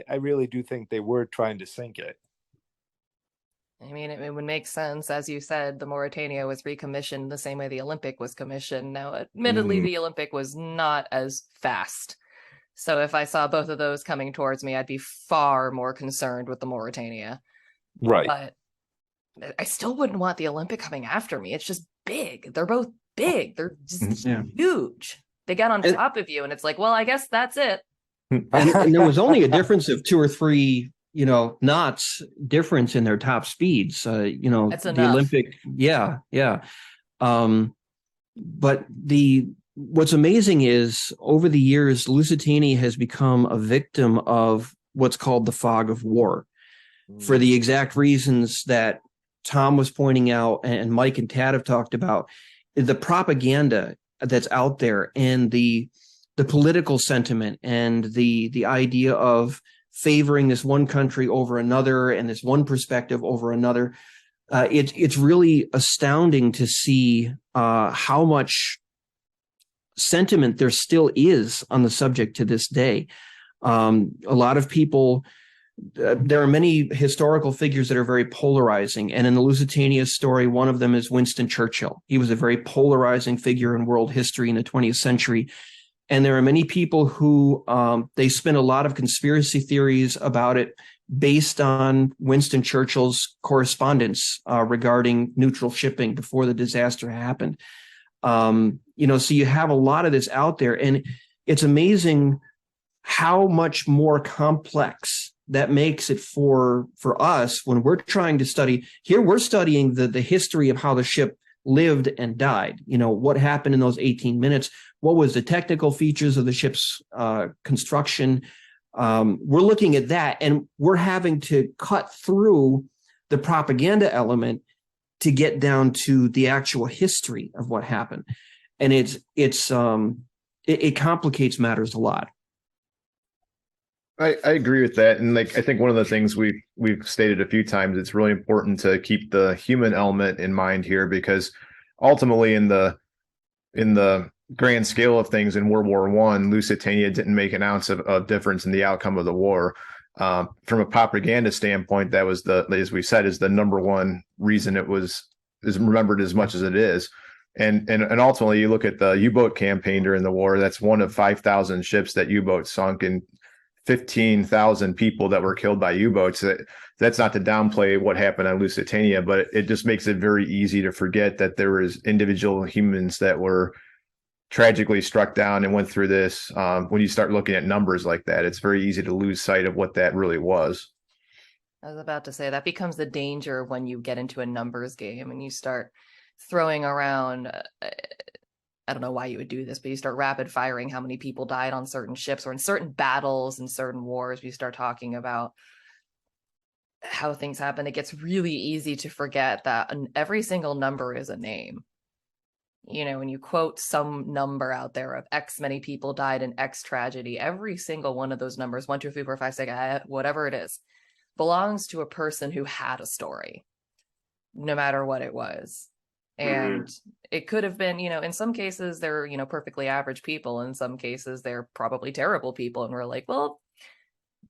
I really do think they were trying to sink it. I mean, it would make sense. As you said, the Mauritania was recommissioned the same way the Olympic was commissioned. Now, admittedly, the Olympic was not as fast. So if I saw both of those coming towards me, I'd be far more concerned with the Mauritania. Right. But I still wouldn't want the Olympic coming after me. It's just big. They're both big. They're just huge. They get on top of you, and it's like, well, I guess that's it. And there was only a difference of 2 or 3, knots difference in their top speeds. That's the enough. Olympic, yeah. But what's amazing is, over the years, Lusitania has become a victim of what's called the fog of war, for the exact reasons that Tom was pointing out and Mike and Tad have talked about. The propaganda that's out there, and the political sentiment, and the idea of favoring this one country over another and this one perspective over another. It's really astounding to see how much sentiment there still is on the subject to this day. A lot of people, there are many historical figures that are very polarizing. And in the Lusitania story, one of them is Winston Churchill. He was a very polarizing figure in world history in the 20th century. And there are many people who they spin a lot of conspiracy theories about it based on Winston Churchill's correspondence regarding neutral shipping before the disaster happened. So you have a lot of this out there, and it's amazing how much more complex that makes it for us when we're trying to study. Here we're studying the history of how the ship lived and died. You know, what happened in those 18 minutes? What was the technical features of the ship's construction? We're looking at that, and we're having to cut through the propaganda element to get down to the actual history of what happened. And it complicates matters a lot. I agree with that. And like, I think one of the things we've stated a few times, it's really important to keep the human element in mind here, because ultimately in the grand scale of things in World War I, Lusitania didn't make an ounce of difference in the outcome of the war. From a propaganda standpoint, that was as we said, is the number one reason it is remembered as much as it is. And ultimately, you look at the U-boat campaign during the war, that's one of 5,000 ships that U-boats sunk, and 15,000 people that were killed by U-boats. That's not to downplay what happened on Lusitania, but it just makes it very easy to forget that there was individual humans that were tragically struck down and went through this. When you start looking at numbers like that, it's very easy to lose sight of what that really was. I was about to say that becomes the danger when you get into a numbers game and you start throwing around. I don't know why you would do this, but you start rapid firing how many people died on certain ships or in certain battles and certain wars. We start talking about how things happen. It gets really easy to forget that every single number is a name. You know, when you quote some number out there of X many people died in X tragedy, every single one of those numbers, 1, 2, 3, 4, 5, 6, whatever it is, belongs to a person who had a story, no matter what it was. And it could have been, you know, in some cases they're, you know, perfectly average people. In some cases they're probably terrible people. And we're like, well,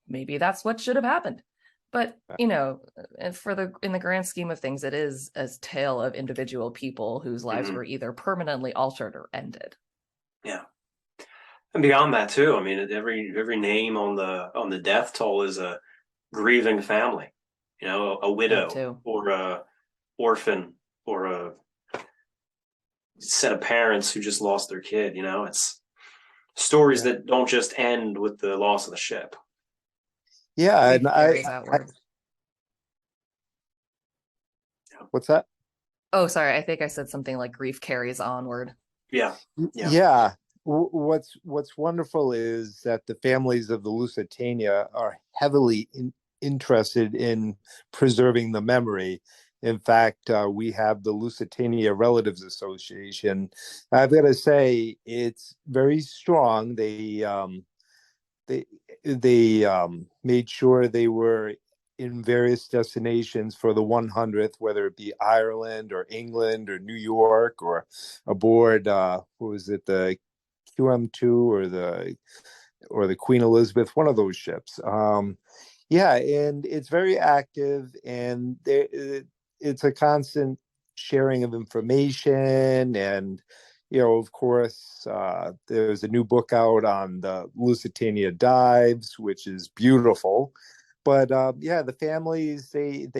maybe that's what should have happened. But, you know, and in the grand scheme of things, it is a tale of individual people whose lives were either permanently altered or ended. Yeah. And beyond that too, I mean, every name on the death toll is a grieving family, you know, a widow or a orphan or a set of parents who just lost their kid. You know, it's stories that don't just end with the loss of the ship. Yeah, and what's that? Oh, sorry. I think I said something like grief carries onward. Yeah. What's wonderful is that the families of the Lusitania are heavily interested in preserving the memory. In fact, we have the Lusitania Relatives Association. I've got to say, it's very strong. They made sure they were in various destinations for the 100th, whether it be Ireland or England or New York or aboard, what was it, the QM2 or the Queen Elizabeth, one of those ships. Yeah, and it's very active, and it's a constant sharing of information. And, you know, of course, there's a new book out on the Lusitania dives, which is beautiful. But yeah, the families they've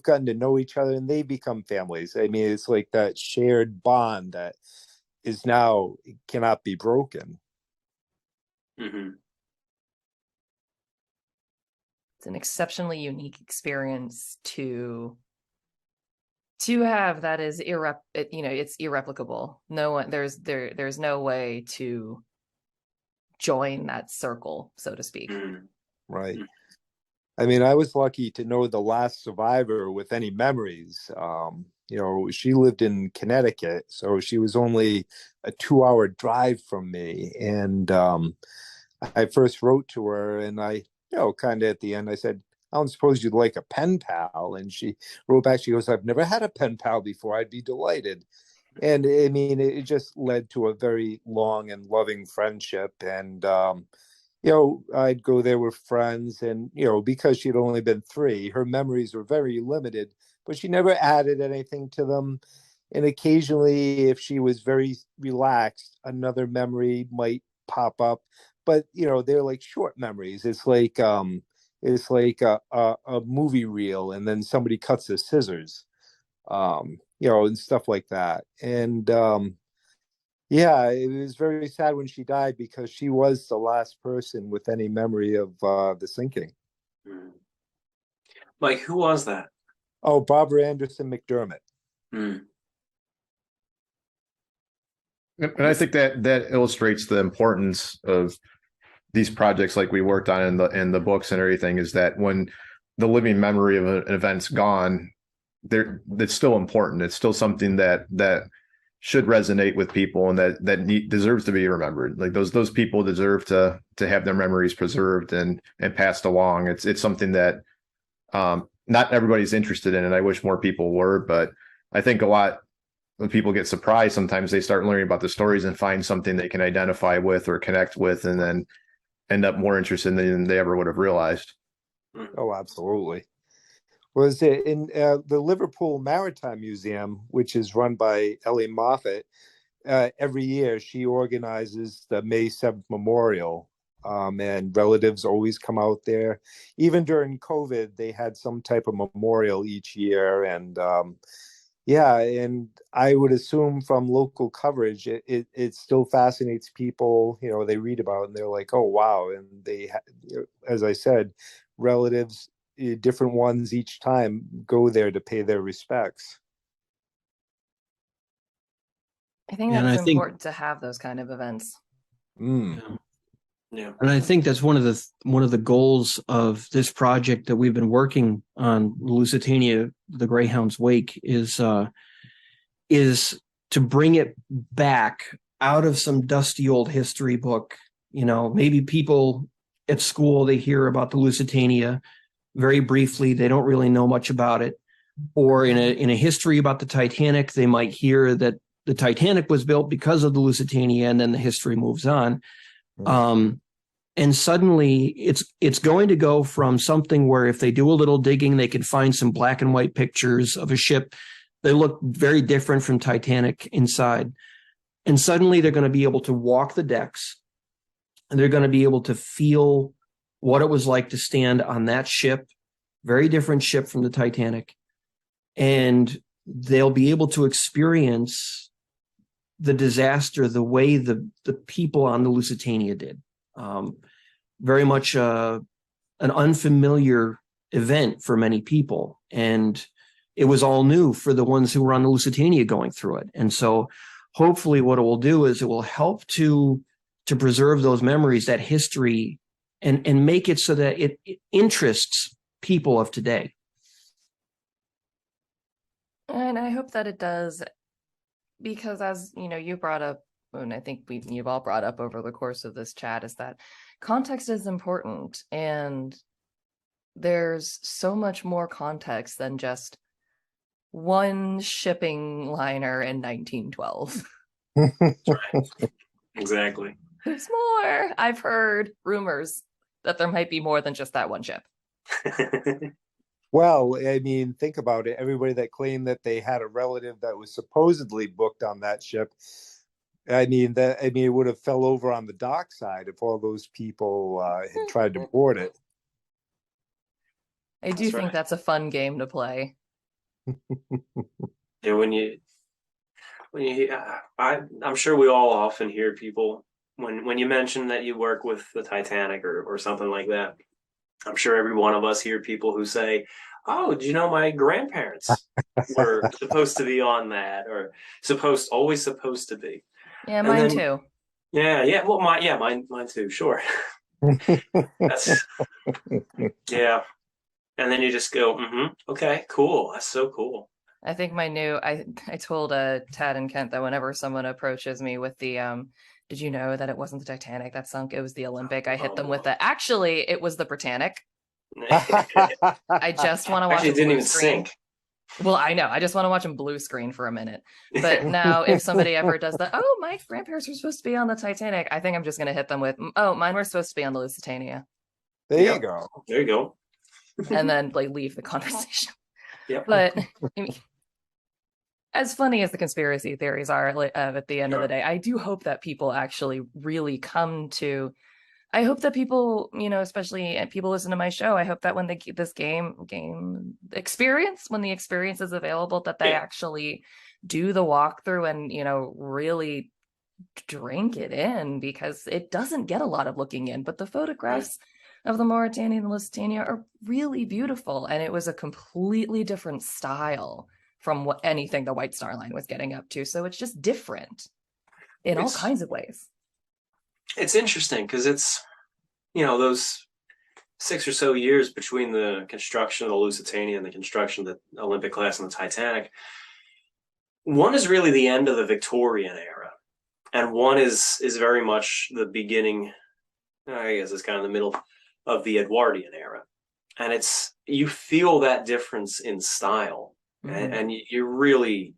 gotten to know each other, and they become families. I mean, it's like that shared bond that is now cannot be broken. It's an exceptionally unique experience to have that is it's irreplicable. No one there's no way to join that circle, so to speak. Right. I mean, I was lucky to know the last survivor with any memories. You know, she lived in Connecticut, so she was only a 2-hour drive from me. And I first wrote to her, and I, you know, kind of at the end, I said, I don't suppose you'd like a pen pal. And she wrote back, she goes, I've never had a pen pal before. I'd be delighted. And I mean, it just led to a very long and loving friendship. And, you know, I'd go there with friends, and, you know, because she'd only been 3, her memories were very limited, but she never added anything to them. And occasionally, if she was very relaxed, another memory might pop up. But, you know, they're like short memories. It's like a movie reel, and then somebody cuts the scissors, you know, and stuff like that. And yeah, it was very sad when she died, because she was the last person with any memory of the sinking. Mike, who was that? Oh, Barbara Anderson McDermott. Hmm. And I think that that illustrates the importance of these projects like we worked on in the books and everything, is that when the living memory of an event's gone, there it's still important. It's still something that should resonate with people and deserves to be remembered. Like those people deserve to have their memories preserved and passed along. It's something that not everybody's interested in, and I wish more people were, but I think a lot when people get surprised, sometimes they start learning about the stories and find something they can identify with or connect with, and then end up more interested than they ever would have realized. Oh, absolutely. Was it in the Liverpool Maritime Museum, which is run by Ellie Moffat? Every year she organizes the May 7th memorial, and relatives always come out there. Even during COVID, they had some type of memorial each year, and yeah, and I would assume from local coverage, it still fascinates people. You know, they read about it and they're like, "Oh, wow!" And as I said, relatives, different ones each time, go there to pay their respects. I think And that's I think important to have those kind of events. Mm. Yeah. And I think that's one of the goals of this project that we've been working on, Lusitania, the Greyhound's Wake, is to bring it back out of some dusty old history book. You know, maybe people at school, they hear about the Lusitania very briefly, they don't really know much about it. Or in a history about the Titanic, they might hear that the Titanic was built because of the Lusitania, and then the history moves on. And suddenly it's going to go from something where if they do a little digging, they can find some black and white pictures of a ship that look very different from Titanic inside. And suddenly they're going to be able to walk the decks, and they're going to be able to feel what it was like to stand on that ship, very different ship from the Titanic. And they'll be able to experience the disaster the way the people on the Lusitania did. Very much an unfamiliar event for many people. And it was all new for the ones who were on the Lusitania going through it. And so hopefully what it will do is it will help to preserve those memories, that history, and make it so that it interests people of today. And I hope that it does, because as you know, you brought up, and I think you've all brought up over the course of this chat, is that context is important, and there's so much more context than just one shipping liner in 1912. Right. Exactly. There's more. I've heard rumors that there might be more than just that one ship. Well, I mean, think about it. Everybody that claimed that they had a relative that was supposedly booked on that ship, it would have fell over on the dockside if all those people had tried to board it. I do think that's a fun game to play. Yeah, when you I'm sure we all often hear people when you mention that you work with the Titanic or something like that. I'm sure every one of us hear people who say, "Oh, do you know my grandparents were supposed to be on that, or always supposed to be?" Yeah, mine too. Yeah. Well, mine too. Sure. That's yeah. And then you just go, okay, cool. That's so cool. I think I told Tad and Kent that whenever someone approaches me with the did you know that it wasn't the Titanic that sunk, it was the Olympic, I hit them with the, actually it was the Britannic. I just want to watch Actually, a it didn't blue even screen. sink. Well, I know. I just want to watch them blue screen for a minute. But now if somebody ever does that, oh, my grandparents were supposed to be on the Titanic, I think I'm just going to hit them with, oh, mine were supposed to be on the Lusitania. There you go. There you go. And then like leave the conversation. Yep. But I mean, as funny as the conspiracy theories are at the end of the day, I do hope that people actually really come to, I hope that people, you know, especially people listen to my show, I hope that when they get this game experience, when the experience is available, that they actually do the walkthrough and, you know, really drink it in, because it doesn't get a lot of looking in, but the photographs of the Mauritania and the Lusitania are really beautiful. And it was a completely different style from what anything the White Star Line was getting up to. So it's just different in all kinds of ways. It's interesting because it's, those 6 or so years between the construction of the Lusitania and the construction of the Olympic class and the Titanic. One is really the end of the Victorian era, and one is very much the beginning, I guess it's kind of the middle of the Edwardian era. And you feel that difference in style, and you really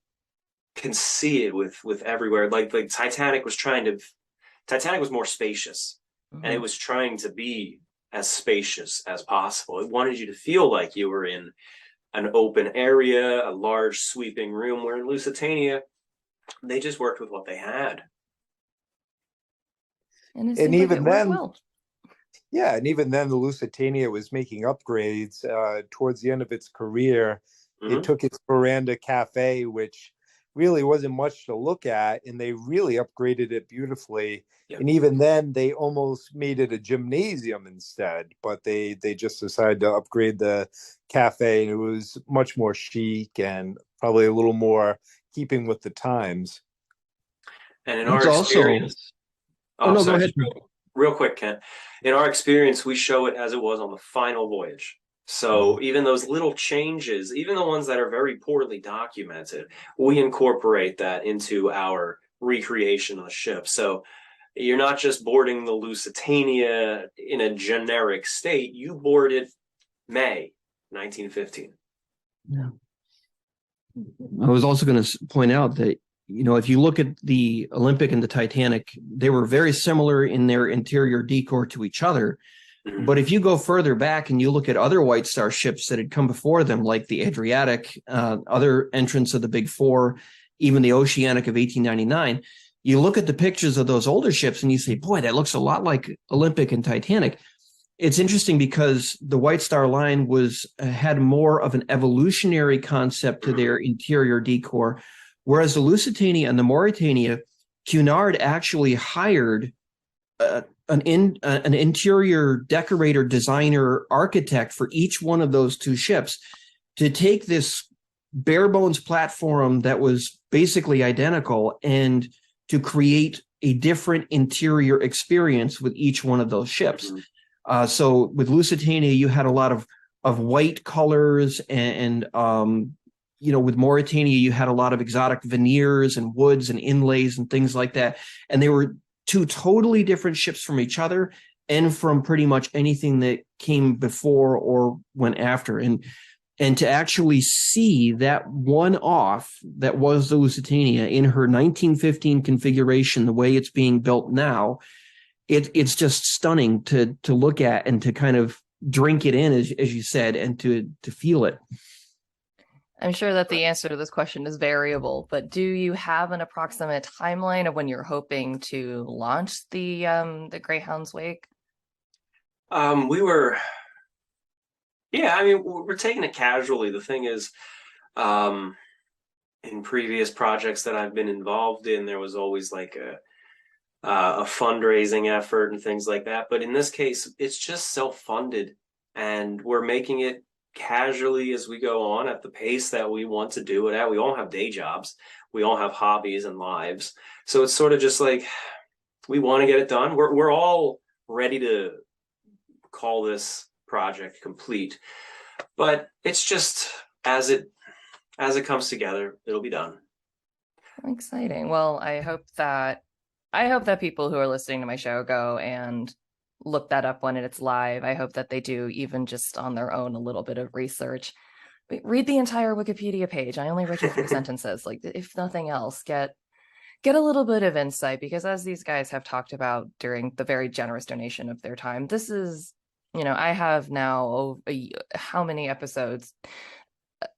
can see it with everywhere. Like Titanic was more spacious, and it was trying to be as spacious as possible. It wanted you to feel like you were in an open area, a large sweeping room, where in Lusitania, they just worked with what they had. And even then, and even then the Lusitania was making upgrades towards the end of its career. It took its veranda cafe, which really wasn't much to look at, and they really upgraded it beautifully. Yep. And even then they almost made it a gymnasium instead, but they just decided to upgrade the cafe, and it was much more chic and probably a little more keeping with the times. And in our experience, go ahead. Real quick, Kent. In our experience, we show it as it was on the final voyage. So even those little changes, even the ones that are very poorly documented, we incorporate that into our recreation of the ship. So you're not just boarding the Lusitania in a generic state. You boarded May 1915. Yeah. I was also going to point out that, if you look at the Olympic and the Titanic, they were very similar in their interior decor to each other. But if you go further back and you look at other White Star ships that had come before them, like the Adriatic, other entrants of the Big Four, even the Oceanic of 1899, you look at the pictures of those older ships and you say, boy, that looks a lot like Olympic and Titanic. It's interesting because the White Star Line had more of an evolutionary concept to their interior decor, whereas the Lusitania and the Mauritania, Cunard actually hired an interior decorator, designer, architect for each one of those two ships to take this bare bones platform that was basically identical and to create a different interior experience with each one of those ships. So with Lusitania, you had a lot of white colors, and with Mauritania, you had a lot of exotic veneers and woods and inlays and things like that. And they were two totally different ships from each other and from pretty much anything that came before or went after. And to actually see that one off that was the Lusitania in her 1915 configuration, the way it's being built now, it's just stunning to look at and to kind of drink it in, as you said, and to feel it. I'm sure that the answer to this question is variable, but do you have an approximate timeline of when you're hoping to launch the Greyhound's Wake? We're taking it casually. The thing is, in previous projects that I've been involved in, there was always like a fundraising effort and things like that. But in this case, it's just self-funded, and we're making it casually as we go on at the pace that we want to do it at. We all have day jobs. We all have hobbies and lives. So it's sort of just like, we want to get it done. We're all ready to call this project complete, but it's just as it comes together, it'll be done. Exciting. Well, I hope that people who are listening to my show go and look that up when it's live. I hope that they do, even just on their own, a little bit of research. Read the entire Wikipedia page. I only read 3 sentences. Like, if nothing else, get a little bit of insight, because as these guys have talked about during the very generous donation of their time, this is, I have now how many episodes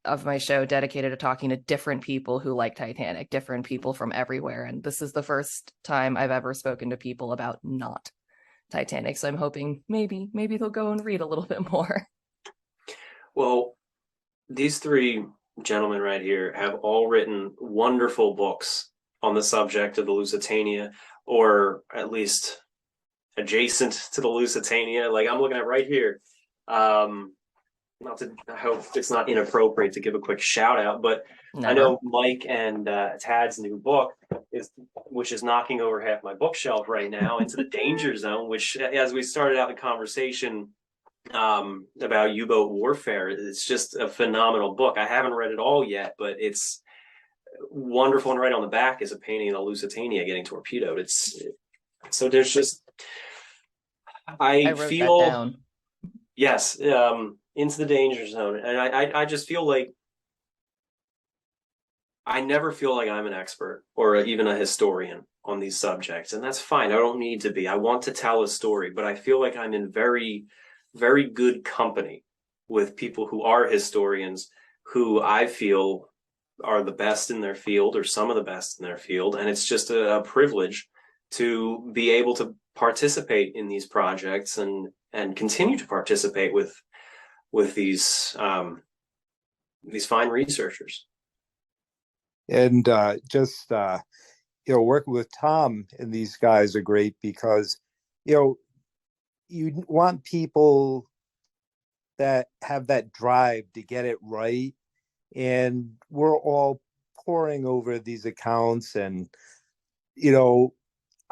of my show dedicated to talking to different people who like Titanic, different people from everywhere. And this is the first time I've ever spoken to people about not Titanic. So I'm hoping maybe they'll go and read a little bit more. Well, these 3 gentlemen right here have all written wonderful books on the subject of the Lusitania, or at least adjacent to the Lusitania. Like I'm looking at right here. Not to, I hope it's not inappropriate to give a quick shout out, but Never. I know Mike and Tad's new book which is knocking over half my bookshelf right now, Into the Danger Zone, which, as we started out the conversation about U-boat warfare, it's just a phenomenal book. I haven't read it all yet, but it's wonderful. And right on the back is a painting of the Lusitania getting torpedoed. So there's just, I wrote feel that down. Yes, Into the Danger Zone, and I just feel like I never feel like I'm an expert or even a historian on these subjects, and that's fine. I don't need to be. I want to tell a story, but I feel like I'm in very, very good company with people who are historians, who I feel are the best in their field or some of the best in their field, and it's just a privilege to be able to participate in these projects and continue to participate with these fine researchers. And working with Tom and these guys are great because, you want people that have that drive to get it right. And we're all poring over these accounts and,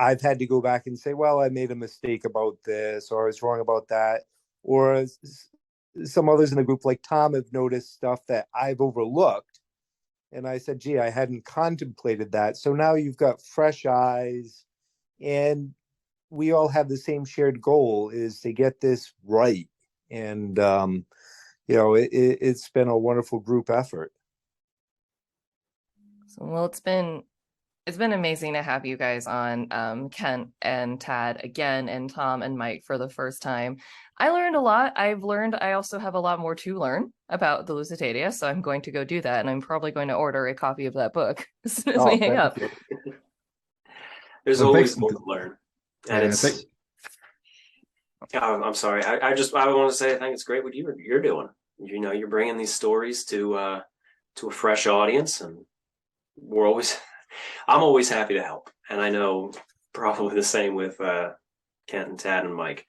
I've had to go back and say, well, I made a mistake about this, or I was wrong about that. Or some others in the group like Tom have noticed stuff that I've overlooked. And I said, gee, I hadn't contemplated that. So now you've got fresh eyes, and we all have the same shared goal, is to get this right. And, it's been a wonderful group effort. So, well, it's been amazing to have you guys on, Kent and Tad again, and Tom and Mike for the first time. I learned a lot. I also have a lot more to learn about the Lusitania, so I'm going to go do that, and I'm probably going to order a copy of that book as soon as we hang up. There's always more to learn. And I'm sorry. I want to say I think it's great what you're doing. You're bringing these stories to a fresh audience, and I'm always happy to help. And I know probably the same with Kent and Tad and Mike.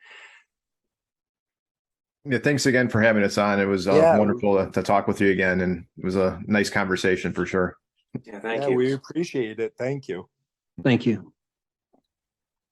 Yeah, thanks again for having us on. It was wonderful to talk with you again, and it was a nice conversation for sure. Yeah, thank you. We appreciate it. Thank you. Thank you.